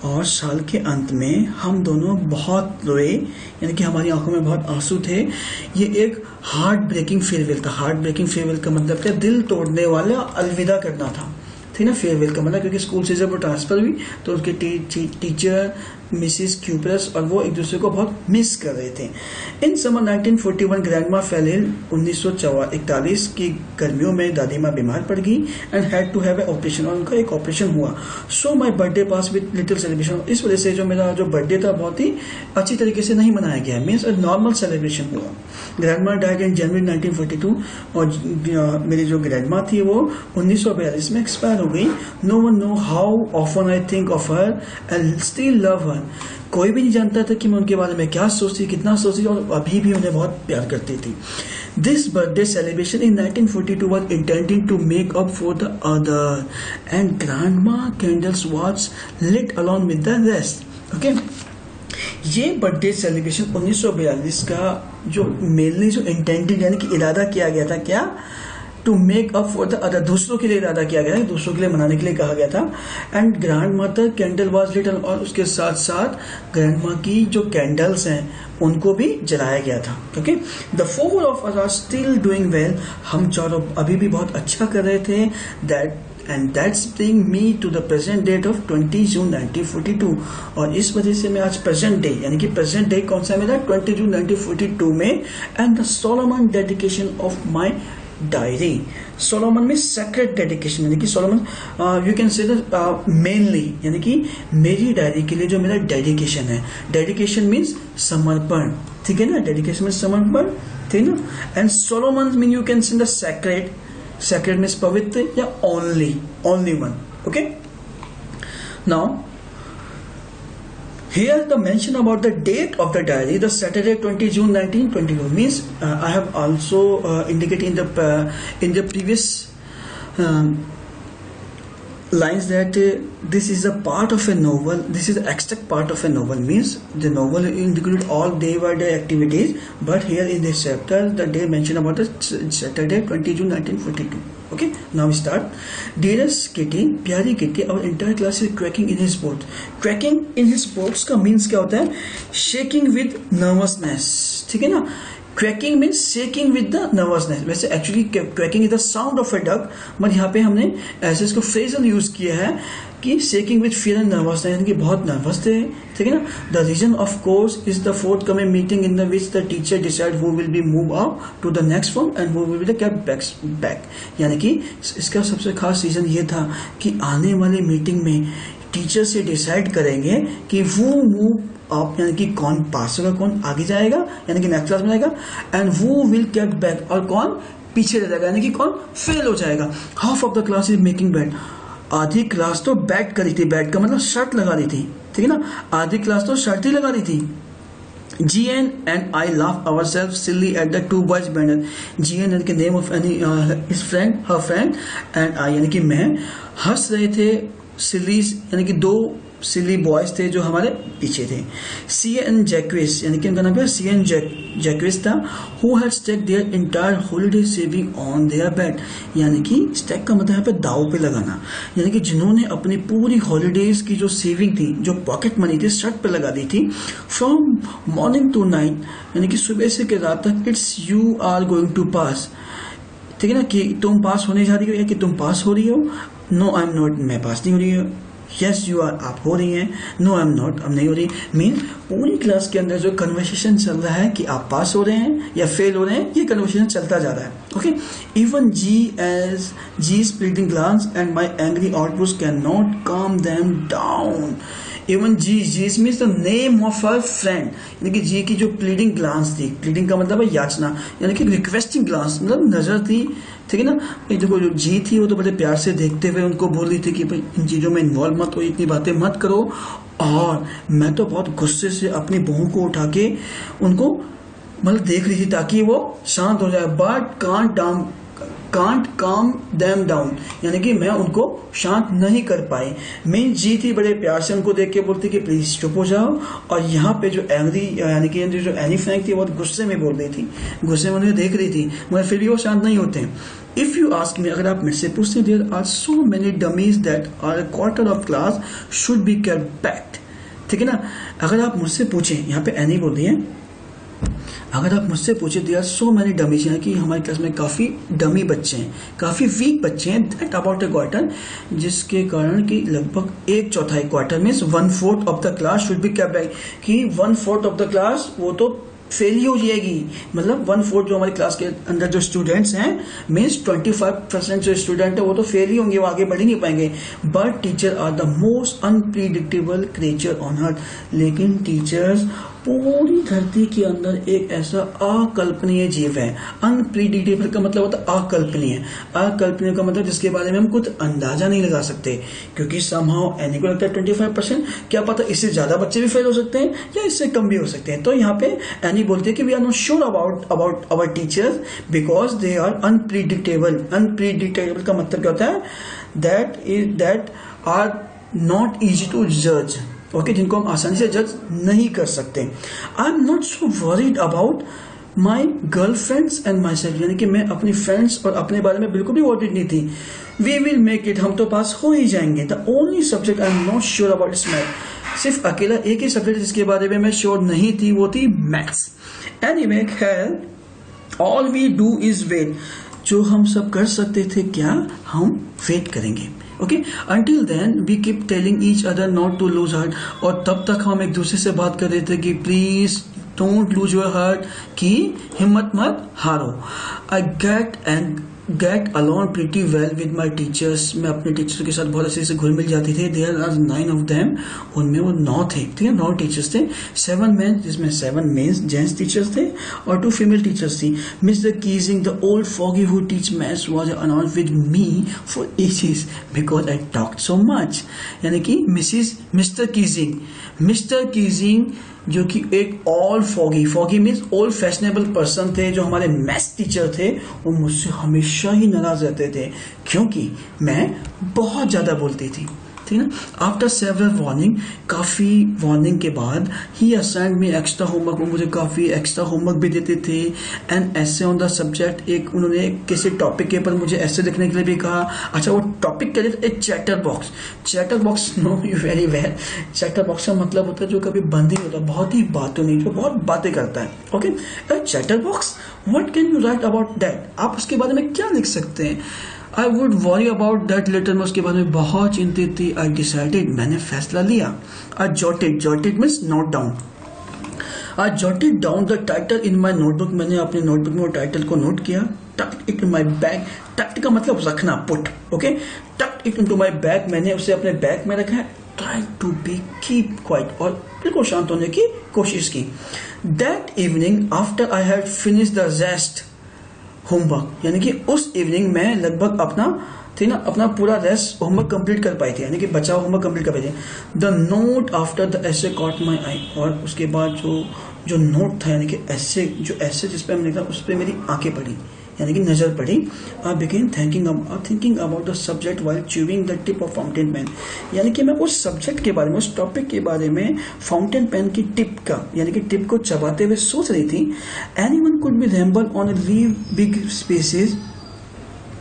और साल के अंत में हम दोनों बहुत रोए, यानी कि हमारी आंखों में बहुत आंसू थे। ये एक हार्ट ब्रेकिंग फेयरवेल था। हार्ट ब्रेकिंग फेयरवेल का मतलब क्या, दिल तोड़ने वाला अलविदा करना था, ठीक ना। फेयरवेल का मतलब क्योंकि स्कूल से जब वो ट्रांसफर हुई तो उनके टीचर मिसिस क्यूपरस और वो एक दूसरे को बहुत मिस कर रहे थे। In summer 1941 grandma fell ill, 1941 की गर्मियों में दादी माँ बीमार पड़ गई and had to have a operation, और उनका एक ऑपरेशन हुआ। So my birthday pass with little celebration, इस वजह से जो मेरा जो बर्थडे था बहुत ही अच्छी तरीके से नहीं मनाया गया, मीन्स नॉर्मल सेलिब्रेशन हुआ। ग्रैंडमा डाइड इन जनवरी 1942, और मेरी जो ग्रैंडमा थी वो 1942 में एक्सपायर हो गई। No one know how often I think of her and still love her, कोई भी नहीं जानता था कि मैं उनके बारे में क्या सोचती, कितना सोचती, और अभी भी उन्हें बहुत प्यार करती थी। This birthday celebration in 1942 was intended to make up for the other, and grandma candles was lit along with the rest. Okay? ये बर्थडे सेलिब्रेशन 1942 का जो मेनली जो इंटेंडेड यानी कि इरादा किया गया था, क्या, to make up for the other, दूसरों के लिए इरादा किया गया, दूसरों के लिए मनाने के लिए कहा गया था। And grandmother candle was lit, और उसके साथ साथ ग्रैंड माँ की जो कैंडल्स हैं उनको भी जलाया गया था। Okay, the four of us are still doing well, हम चारों अभी भी बहुत अच्छा कर रहे थे। That and that's bring me to the present date of 20 June 1942, और इस वजह से मैं आज प्रेजेंट डे यानी कि प्रेजेंट डे कौन सा मेरा 20 जून 1942 में, and the Solomon dedication of my diary. Solomon में सेक्रेट डेडिकेशन, यानी कि सोलोमन यू कैन से मेनली, यानी कि मेरी डायरी के लिए जो मेरा डेडिकेशन है, डेडिकेशन मीन्स समर्पण, ठीक है ना, डेडिकेशन मीन्स समर्पण, ठीक है ना। And solemn mean you can say the sacred, sacred means पवित्र या only one. Okay, now here the mention about the date of the diary, the Saturday 20 June 1922 means I have also indicated in the previous lines that this is a part of a novel, this is the extract part of a novel, means the novel include all day by day activities, but here in this chapter the day mentioned about the Saturday 20 June 1942. Okay, now we start. Dearest Kitty, प्यारी kitty, our entire class is cracking in his boat. Cracking in his boats का means क्या होता है, shaking with nervousness, ठीक है ना। Cracking means shaking with the nervousness. वैसे actually cracking is the sound of a duck, but यहाँ पे हमने ऐसे इसको फ्रेजल यूज किया है कि shaking with fear and nervousness, यानी कि बहुत नर्वस थे, ठीक है ना। The reason of course is the forthcoming meeting in the which the teacher decide who will be move out to the next form and who will be the kept back, यानी कि इसका सबसे खास reason ये था कि आने वाली मीटिंग में टीचर से डिसाइड करेंगे कि वो मूव आप, यानी कि कौन पास होगा, कौन आगे जाएगा, यानी कि नेक्स्ट क्लास में जाएगा, एंड वो विल गेट बैक, और कौन पीछे रह जाएगा, यानी कि कौन फेल हो जाएगा। Half of the class is making bed, आधी क्लास तो बैट करी थी, बैट का मतलब शर्ट लगा रही थी, ठीक है ना, आधी क्लास तो शर्ट ही लगा रही थी। GN and I laugh ourselves silly at the two boys banner. GN यानी कि name of any his friend, her friend, and I यानी कि मैं, हंस रहे थे silly यानी कि दो सिली बॉयज थे जो हमारे पीछे थे। CN जैक्विस यानी कि उनका नाम है CN जैक्विस था, who had stake their entire holiday saving on their bet, यानी कि स्टेक का मतलब यहाँ पे दाव पे लगाना, यानी कि जिन्होंने अपनी पूरी हॉलीडेज की जो सेविंग थी, जो पॉकेट मनी थी, शर्ट पे लगा दी थी। फ्रॉम मॉर्निंग टू नाइट, यानी कि सुबह से के रात तक, it's you are going to pass, ठीक है ना, कि तुम पास होने जा रही हो या कि तुम पास हो रही हो। नो आई एम नॉट, मैं पास नहीं हो रही हूँ। यस यू आर, आप हो रही हैं। नो आई एम नॉट, अब नहीं हो रही। मीन पूरी क्लास के अंदर जो कन्वर्सेशन चल रहा है कि आप पास हो रहे हैं या फेल हो रहे हैं, ये कन्वर्सेशन चलता जा रहा है। Okay, Evangie splitting glance and my angry outburst can not calm them down. Evangie means the name of her friend, यानी कि जी की जो प्लीडिंग ग्लांस थी, प्लीडिंग का मतलब है याचना, यानी कि रिक्वेस्टिंग ग्लांस मतलब नजर थी, ठीक है ना। ये देखो जो जी थी वो तो बड़े प्यार से देखते हुए उनको बोल रही थी कि भाई इन चीजों में इन्वॉल्व मत हो, इतनी बातें मत करो, और मैं तो बहुत गुस्से से अपनी बहू को उठा के उनको मतलब देख रही थी ताकि वो शांत हो जाए, बट कांट काम देम डाउन, यानी कि मैं उनको शांत नहीं कर पाई। मीन जी थी बड़े प्यार से उनको देख के बोलती कि प्लीज चुप हो जाओ, और यहाँ पे जो एंग्री यानी कि जो एनी फ्रैंक थी बहुत गुस्से में बोल रही थी, गुस्से में उन्हें देख रही थी, मगर फिर भी वो शांत नहीं होते। इफ यू आस्क मी, अगर आप मुझसे पूछते, there are so many dummies that are a quarter of class should be kept back, ठीक है ना। अगर आप मुझसे पूछें, यहाँ पे एनी बोल रही है, अगर आप मुझसे पूछे there are so many dummies, यानी कि हमारी क्लास में काफी डमी बच्चे हैं, काफी वीक बच्चे हैं, दैट अबाउट अ क्वार्टर, जिसके कारण कि लगभग 1/4 quarter means 1/4 of the class should be kept back, कि 1/4 ऑफ द क्लास वो तो फेल ही हो जाएगी, मतलब 1/4 जो हमारी क्लास के अंदर जो स्टूडेंट्स हैं, मीन्स 25% जो स्टूडेंट है वो तो फेल ही होंगे, वो आगे बढ़ ही नहीं पाएंगे। But teacher are the most unpredictable creature on earth, लेकिन टीचर्स पूरी धरती के अंदर एक ऐसा अकल्पनीय जीव है। अनप्रिडिक्टेबल का मतलब होता है अकल्पनीय, अकल्पनीय का मतलब जिसके बारे में हम कुछ अंदाजा नहीं लगा सकते, क्योंकि समहाउ एनी को लगता है 25%, क्या पता इससे ज्यादा बच्चे भी फेल हो सकते हैं या इससे कम भी हो सकते हैं। तो यहाँ पे एनी बोलते हैं कि we are not sure about our teachers because they are unpredictable. Unpredictable का मतलब क्या होता है, that are not easy to जज, ओके, जिनको हम आसानी से जज नहीं कर सकते। I am not so worried about my girl friends and myself, यानी कि मैं अपनी फ्रेंड्स और अपने बारे में बिल्कुल भी वरीड नहीं थी। वी विल मेक इट, हम तो पास हो ही जाएंगे। The only subject I am not sure about is math, सिर्फ अकेला एक ही सब्जेक्ट जिसके बारे में मैं श्योर नहीं थी वो थी मैथ्स। एनीवे, खैर, all we do is wait, जो हम सब कर सकते थे क्या, हम वेट करेंगे। Okay, until then we keep telling each other not to lose heart, और तब तक हम एक दूसरे से बात कर रहे थे कि please don't lose your heart, कि हिम्मत मत हारो। I get alone pretty well with my teachers, मैं अपने टीचर्स के साथ बहुत अच्छे से घुल मिल जाती थी। देयर आर 9 ऑफ देम, उनमें वो 9 थे, ठीक है, 9 टीचर्स थे। 7 मेन, जिसमें 7 मेन्स जेंट्स टीचर्स थे और 2 फीमेल टीचर्स थी। Mister Keesing the old fogey who teach maths was annoyed with me for ages because I talked so much, यानी कि मिस्टर कीजिंग जो कि एक old fogey means old fashionable person थे, जो हमारे मैथ्स टीचर थे, वो मुझसे हमेशा ही नाराज रहते थे क्योंकि मैं बहुत ज्यादा बोलती थी, ठीक है ना। आफ्टर सेवरल वार्निंग, काफी वार्निंग के बाद, ही असाइंड मी एक्स्ट्रा होमवर्क, वो मुझे काफी एक्स्ट्रा होमवर्क भी देते थे। एंड ऐसे ऑन द सब्जेक्ट, एक उन्होंने किसी टॉपिक के ऊपर मुझे ऐसे लिखने के लिए भी कहा। अच्छा, वो टॉपिक के लिए एक chatter box, know you very well, chatter box का मतलब होता है जो कभी बंद ही होता, बहुत ही बातों नहीं, जो बहुत बातें करता है। Okay, chatter box, what can you write about that, आप उसके बारे में क्या लिख सकते हैं। I would worry about that later, मैं उसके बारे में बहुत चिंतित थी। आई डिसाइडेड, मैंने फैसला लिया। I jotted means note down, I jotted down the title in my notebook, मैंने अपने नोटबुक में वो टाइटल को नोट किया। Tucked it in my bag, tucked का मतलब रखना, put, okay, tucked it into my bag, मैंने उसे अपने बैग में रखा। Try to be keep quiet, और बिल्कुल शांत होने की कोशिश की. That evening after I had finish the rest homework, यानी कि उस इवनिंग में लगभग अपना पूरा रेस्ट होमवर्क कंप्लीट कर पाई थी, यानी कि बचा होमवर्क कंप्लीट कर पाई थी. The note after the essay caught my eye, और उसके बाद जो नोट था, यानी कि ऐसे जिस पे हमने लिखा उस पर मेरी आंखें पड़ी, यानी कि नजर पड़ी. I began thinking about the subject while chewing the tip of fountain pen, यानी कि मैं उस सब्जेक्ट के बारे में, उस टॉपिक के बारे में फाउंटेन पेन की टिप का, यानी कि टिप को चबाते हुए सोच रही थी. Anyone could be ramble on leave big spaces,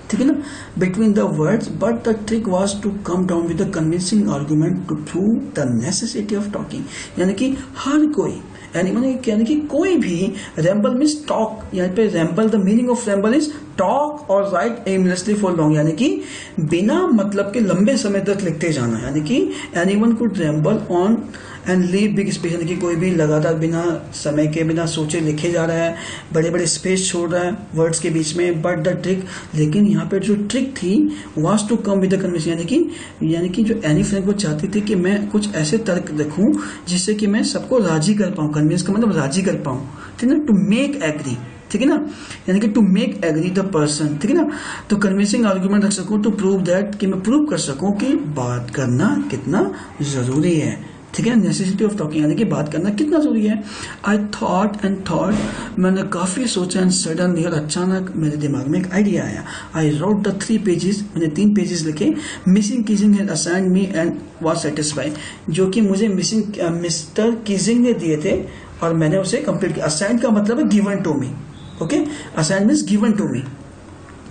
ठीक है ना, between the words, but the trick was to come down with the convincing argument to prove the necessity of talking, यानी कि हर कोई, यानी कि कोई भी, रैम्बल मीन्स टॉक, यहाँ पे ramble, the meaning of ramble is talk और राइट एमलेसली फॉर लॉन्ग, यानी कि बिना मतलब के लंबे समय तक लिखते जाना, यानी कि anyone could ramble on and leave big space, यानी कि कोई भी लगातार बिना समय के, बिना सोचे लिखे जा रहा है, बड़े बड़े स्पेस छोड़ रहा है वर्ड्स के बीच में. बट द ट्रिक, लेकिन यहाँ पे जो ट्रिक थी, was to come with the convince, यानी कि जो एनी फ्रैंक वो चाहती थी कि मैं कुछ ऐसे तर्क रखूं जिससे कि मैं सबको राजी कर पाऊं. कन्विंस का मतलब राजी कर पाऊं, ठीक है ना, टू मेक एग्री, ठीक है ना, यानी कि to make agree the person, ठीक है ना. तो कन्विंसिंग आर्गुमेंट रख सकूं, टू प्रूव दैट, कि मैं प्रूव कर सकूं कि बात करना कितना जरूरी है, ठीक है, नेसेसिटी ऑफ टॉकिंग, यानी कि बात करना कितना जरूरी है. आई थॉट, मैंने काफी सोचा, एंड सडनली, और अचानक मेरे दिमाग में एक आइडिया आया. आई रोट द 3 पेजेस, मैंने 3 पेजेस लिखे. Missing Keesing had assigned me and was satisfied, जो कि मुझे मिस्टर कीजिंग ने दिए थे और मैंने उसे कंप्लीट किया. असाइन्ड का मतलब है given to me, okay, assigned means given to me,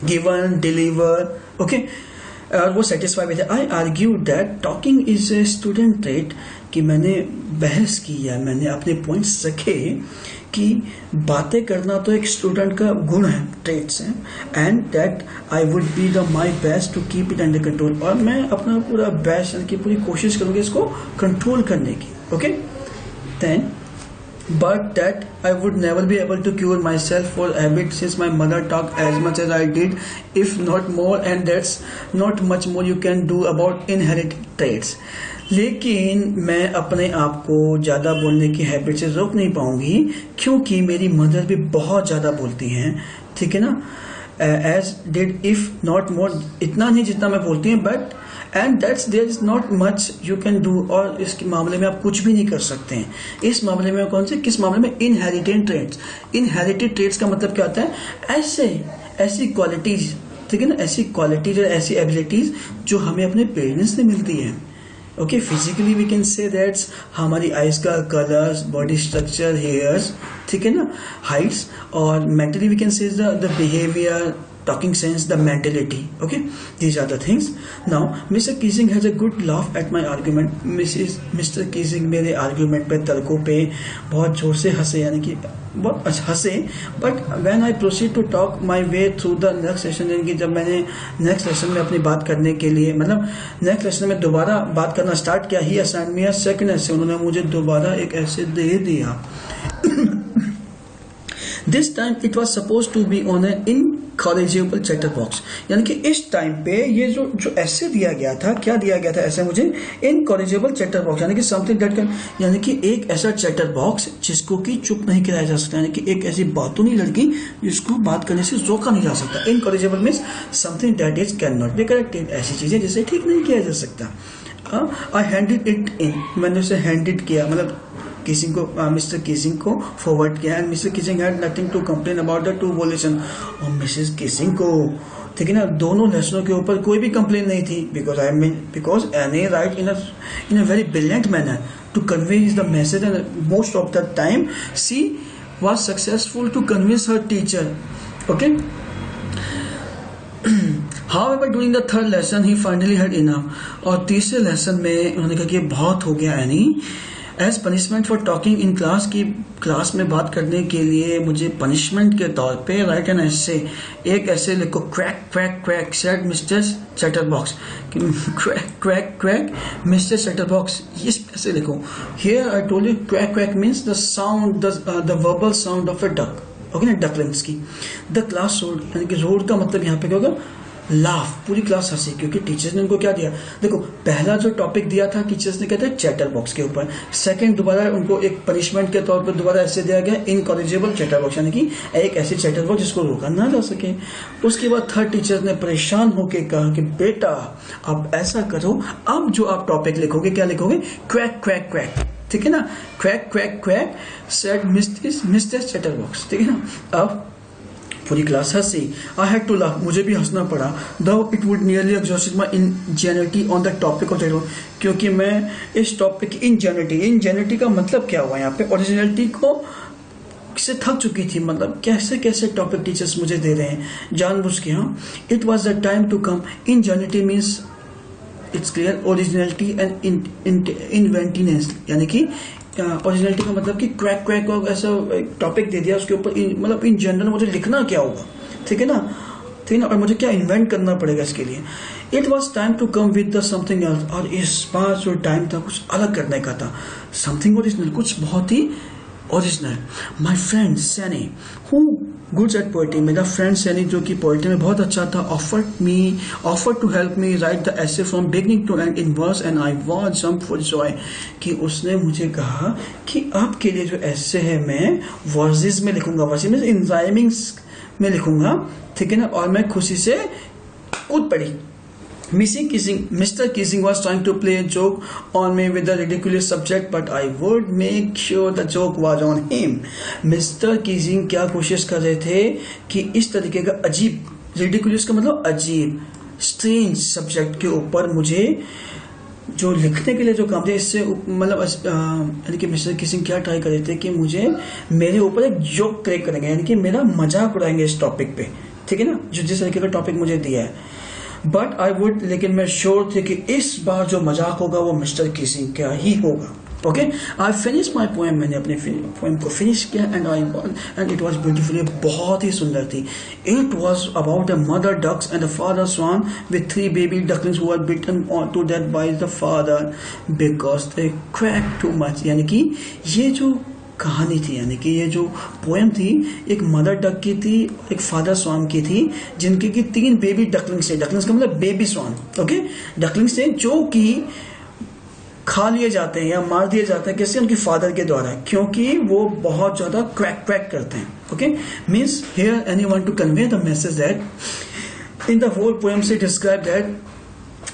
given, deliver, okay, और वो सेटिस्फाई हुए थे. I argue that talking is a student trait, कि मैंने बहस की या मैंने अपने पॉइंट्स रखे कि बातें करना तो एक स्टूडेंट का गुण है, ट्रेट्स हैं, and that I would be the my best to keep it under control, और मैं अपना पूरा बेस्ट, यानी कि पूरी कोशिश करूंगी इसको कंट्रोल करने की, okay. Then but that I would never be able to cure myself for habit, since my mother talked as much as I did, if not more, and that's not much more you can do about inherited traits. लेकिन मैं अपने आप को ज्यादा बोलने की habit से रोक नहीं पाऊंगी, क्योंकि मेरी मदर भी बहुत ज्यादा बोलती हैं, ठीक है ना, as did if not more, इतना नहीं जितना मैं बोलती हूँ, but and that's there is not much you can do, और इस मामले में आप कुछ भी नहीं कर सकते हैं. इस मामले में कौन से, किस मामले में, इनहेरिटेड ट्रेट्स. इनहेरिटेड ट्रेट्स का मतलब क्या होता है, ऐसी क्वालिटीज, ठीक है ना, ऐसी क्वालिटीज और ऐसी एबिलिटीज जो हमें अपने पेरेंट्स से मिलती है. Okay, physically we can say that's हमारी आईज का कलर्स, बॉडी स्ट्रक्चर, हेयर्स, ठीक है ना, हाइट्स, और mentally we can say the behaviour, talking sense, the mentality, okay, these are the things. Now Mr. Keesing has a good laugh at my argument. Mr. Keesing मेरे argument पे, तर्कों पे बहुत जोर से हंसे, यानी कि बहुत हंसे. But when I proceed to talk my way through the next session, यानी कि जब मैंने next lesson में अपनी बात करने के लिए, मतलब next lesson में दोबारा बात करना स्टार्ट किया, ही assigned me a second essay, उन्होंने मुझे दोबारा एक essay दे दिया. This time it was supposed to be on an incorrigible chatterbox, यानी कि इस टाइम पे ये जो ऐसे दिया गया था, क्या दिया गया था ऐसे मुझे, incorrigible chatterbox, यानी कि something that can, यानी कि एक ऐसा chatterbox जिसको कि चुप नहीं कराया जा सकता, यानी कि एक ऐसी बातूनी लड़की जिसको बात करने से रोका नहीं जा सकता. Incorrigible means something that is cannot be corrected, ऐसी चीजें जिसे ठीक नहीं किया जा सकता. I handed it in, मैंने उसे handed किया, मतलब किसिंग को, मिस्टर किसिंग को फॉरवर्ड किया, and Mr Keesling had nothing to complain about the 2 वोल्यूशन. और मिसेस किसिंग को, ठीक है ना, दोनों लेसनों के ऊपर कोई भी कंप्लेन नहीं थी, because Annie write in a very brilliant manner to convey the message, and most of the time she was successful to convince her teacher, okay. However, during the 3rd lesson, he finally had enough. और तीसरे lesson में उन्होंने कहा कि बहुत हो गया Annie. As punishment for talking in class, की क्लास में बात करने के लिए मुझे पनिशमेंट के तौर पे राइट एन ऐसे, एक ऐसे लिखो, quack quack quack said mister chatterbox, quack quack quack mister chatterbox, इस ऐसे लिखो. Here I told you quack quack means the sound, the verbal sound of a duck, okay ना, डकलिंग्स की. द क्लास रोड, यानी कि road का मतलब यहाँ पे क्या होगा, लाफ, पूरी क्लास हंसी, क्योंकि टीचर्स ने उनको क्या दिया, देखो पहला जो टॉपिक दिया था टीचर्स ने कहते हैं चैटर बॉक्स के ऊपर, सेकंड दोबारा उनको एक पनिशमेंट के तौर पर दोबारा ऐसे दिया गया इनकॉरिजेबल चैटर बॉक्स, यानी कि एक ऐसी चैटर बॉक्स जिसको रोका ना जा सके। उसके बाद थर्ड टीचर्स ने परेशान होकर कहा कि बेटा आप ऐसा करो, अब जो आप टॉपिक लिखोगे क्या लिखोगे, क्वैक क्वैक क्वैक, ठीक है ना, quack quack quack said mister chatter box, ठीक है ना। अब पूरी क्लास हंसी, आई हैड टू लाफ, मुझे भी हंसना पड़ा, though it would nearly exhausted my ingenuity on the topic of chatter, क्योंकि मैं इस टॉपिक की इंजेन्युइटी का मतलब क्या हुआ यहाँ पे, ओरिजिनलिटी को से थक चुकी थी, मतलब कैसे कैसे टॉपिक टीचर्स मुझे दे रहे हैं जानबूझ के। हाँ, it was the time to come, ingenuity means it's clear originality and inventiveness, यानी कि ओरिजिनलिटी का मतलब कि क्वैक क्वैक ऐसा टॉपिक दे दिया उसके ऊपर, मतलब इन जनरल मुझे लिखना क्या होगा, ठीक है ना, ठीक है ना, और मुझे क्या इन्वेंट करना पड़ेगा इसके लिए। It was time to come with the something else, और इस बार जो टाइम था कुछ अलग करने का था, समथिंग ओरिजिनल, कुछ बहुत ही original. My friend Sanne who goods at poetry, मेरा फ्रेंड सैनी जो कि पोएट्री में बहुत अच्छा था, offer to help me write the essay from beginning to end in verse and I was jump for joy, कि उसने मुझे कहा कि आपके लिए जो एसे है मैं वर्सेस में लिखूंगा, वर्सेस में इन राइमिंग्स में लिखूंगा, ठीक है ना, और मैं खुशी से कूद पड़ी। Mr. Kissing was trying to play a joke on me with a ridiculous subject, but I would make sure the joke was on him. Mr. Kissing क्या कोशिश कर रहे थे कि इस तरीके का अजीब, ridiculous का मतलब अजीब, strange सब्जेक्ट के ऊपर मुझे जो लिखने के लिए जो काम थे, इससे मतलब यानी कि मिस्टर किसिंग क्या ट्राई कर रहे थे कि मुझे मेरे ऊपर एक जोक क्रिएट करेंगे, यानी कि मेरा मजाक उड़ाएंगे इस टॉपिक पे, ठीक है ना, जो जिस तरीके का टॉपिक मुझे दिया है। बट आई वुड, लेकिन मैं श्योर थे कि इस बार जो मजाक होगा वो मिस्टर किसिंग का ही होगा। Okay, I finish my poem, मैंने अपने पोएम को फिनिश किया एंड इट वॉज ब्यूटीफुल, बहुत ही सुंदर थी। It was about the mother ducks and the father swan with 3 baby ducklings who were beaten to death by the father because they quack too much, यानी कि ये जो कहानी थी, यानी कि ये जो पोएम थी एक मदर डक की थी, एक फादर स्वान की थी, जिनके की 3 बेबी डकलिंग्स थे, डकलिंग्स का मतलब बेबी स्वान, ओके, डकलिंग्स थे जो कि खा लिए जाते हैं या मार दिए जाते हैं, कैसे, उनके फादर के द्वारा, क्योंकि वो बहुत ज्यादा क्वैक क्वैक करते हैं। Okay, means here anyone to convey the message that in the whole poem say describe that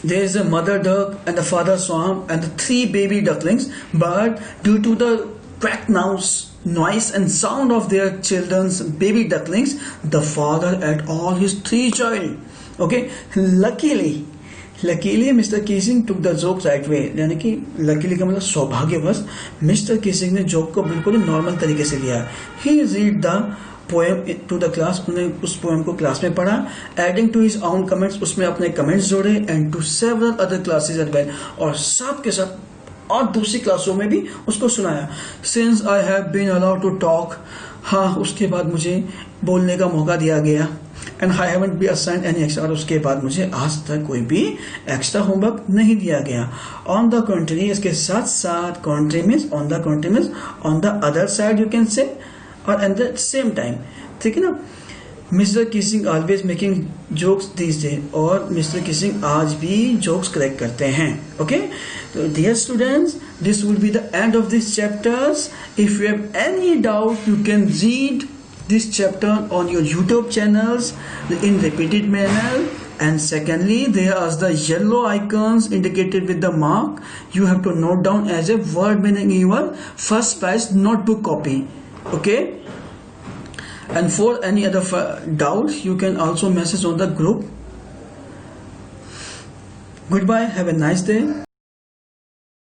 there is a mother duck and a father swan and the 3 baby ducklings, but due to the quack noise and sound of their children's baby ducklings, the father ate all his 3 children. Okay, luckily Mr. Kissing took the joke right way, यानी कि luckily का मतलब सौभाग्यवश Mr Keesling ने joke को बिल्कुल normal तरीके से लिया। He read the poem to the class, उन्होंने उस पोएम को क्लास में पढ़ा, adding to his own comments, उसमें अपने कमेंट्स जोड़े, and to several other classes as well, और साथ के साथ और दूसरी क्लासों में भी उसको सुनाया। Since I have been allowed to talk, हाँ उसके बाद मुझे बोलने का मौका दिया गया, and I haven't be assigned any extra, और उसके बाद मुझे आज तक कोई भी एक्स्ट्रा होमवर्क नहीं दिया गया। ऑन द कंट्री, इसके साथ साथ country means on the country means on the other side you can say, और एट द सेम टाइम, ठीक है ना। Mr Keesling always making jokes this day, और मिस्टर किसिंग आज भी जोक्स करेक्ट करते हैं। ओके, तो dear students, this will be the end of this chapters. If you have any doubt you can read this chapter on your YouTube channels in repeated manner, and secondly there are the yellow icons indicated with the mark you have to note down as a word meaning in your first page notebook copy. Okay, and for any other doubts you can also message on the group. Goodbye, have a nice day.